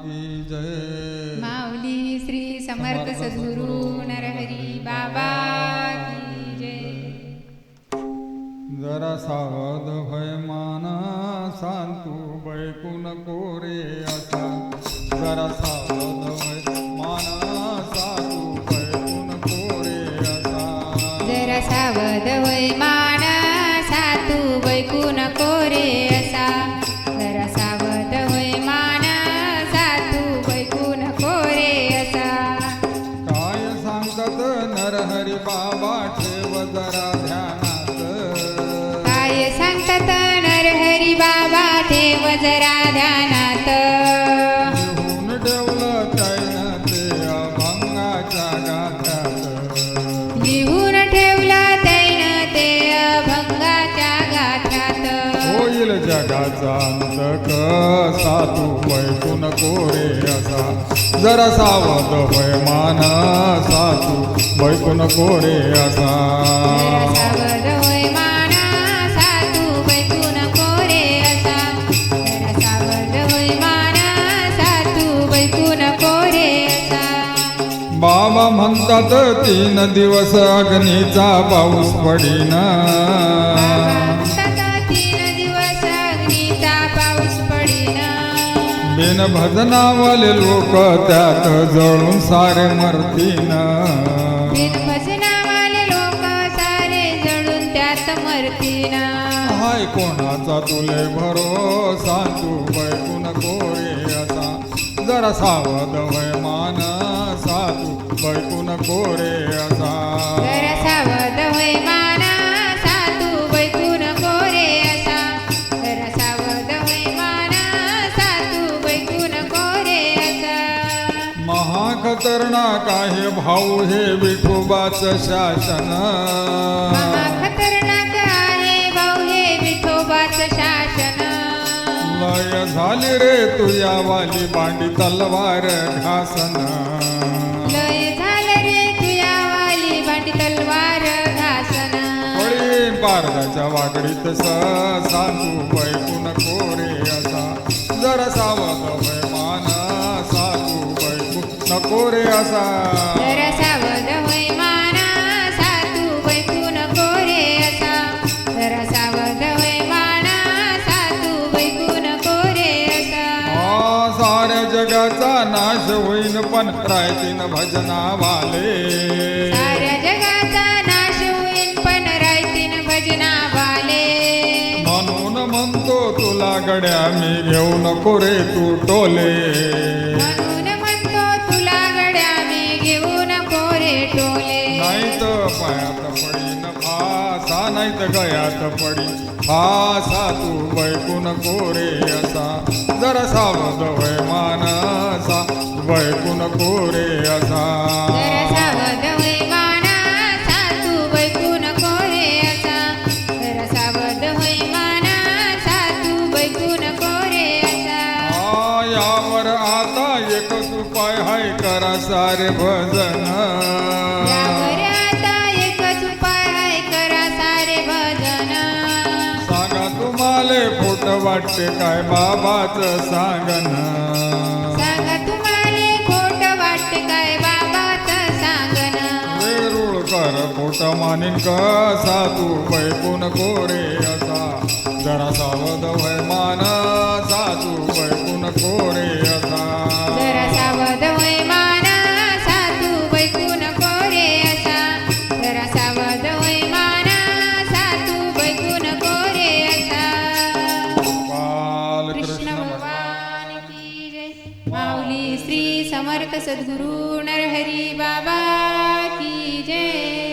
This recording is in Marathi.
की जय. माऊली श्री समर्थ सद्गुरु नरहरी बाबा की जय. जरा सावध भय मान सांतू बैकून कोरे असा. जरा सावध भय मान सांतू बैकून कोरे असा. जरा सावध होय मान सातू बैकून कोरे असा. जरा सावध होय मान सातू बैकून कोरे असा. काय सांगतात नरहरी बाबा ठेव जरा ध्यानात. काय सांगतात नरहरी बाबा ठेव जरा ध्यानात. लिहून ठेवलं त्यानं ते अभंगाच्या गाथ्यात. लिहून ठेवलं तैन ते अभंगाच्या गाथ्यात. होईल जगाचा अंत कसा तू बैकून कोरे असा. जरा सावध होय मान सातू बैकून कोरे असा. जरा सावध होय मान सातू बैकून कोरे असा. जरा सावध होय मान सातू बैकून कोरे असा. बाबा म्हणतात 3 दिवस अग्नीचा पाऊस पडीना. म्हणतात 3 दिवस अग्नीचा पाऊस पडीना. बिन भजनावाले लोक त्यात जळून सारे मरतीन. बिन भजनावाले लोक सारे जळून त्यात मरतीन. हाय कोणाचा तुले भरोसा तू बैकून कोरे असा. जरा सावध वय मान सातू बैकून कोरे असा. जरा सावध होय मान सातू बैकून कोरे असा. जरा सावध होय मान सातू बैकून कोरे असा. महाखतरनाक आहे भाऊ हे विठोबाच शासन. खतरनाक आहे भाऊ हे विठोबाच शासन. लय झाली रे तुया वाली बांडी तलवार घासन. लय झालं रे तुया वाली भांडी तलवार घासन. पळी पारदाच्या वाकडीत सांतू बैकून कोरे असा. जरा सावध वय मान सातू बैकून कोरे असा. जरा सावध होय मान सातू बैकून कोरे असा. जरा सावध होय मान सातू बैकून कोरे असा. साऱ्या जगाचा नाश होईन पण राहतीन भजनावाले. साऱ्या जगाचा नाश होईन पण राहतीन भजनावाले. म्हणून म्हणतो तुला गड्या मी घेऊ नको रे तू टोले. म्हणून म्हणतो तुला गड्या मी घेऊ नको रे टोले. नाही तर पायात पडीन फासा नाही तर गयात पडी फासा तू बैकून कोरे असा. जरा सावध वय मानसा बैकून कोरे असा. जरा सावध होय मान सातू बैकून कोरे असा. जरा सावध होय मान सातू बैकून कोरे असा. यावर आता एकच उपाय हाय करा सारे भजन. यावर आता एकच उपाय आहे करा सारे भजन. सांगा तुम्हाले खोट वाटते काय बाबाच सांगन. सांगा तुम्हाला खोट वाटते काय बाबाचं सांगन. वेरूळ कर खोट मानिन कसा तू बैकून कोरे असा. जरा सावध वय मान सातू बैकून कोरे असा. जरा सावध होय मान सातू बैकून कोरे असा. जरा सावध होय मान सातू बैकून कोरे असा. कृष्ण भगवान की जय. माऊली श्री समर्थ सद्गुरु नरहरी बाबा की जय.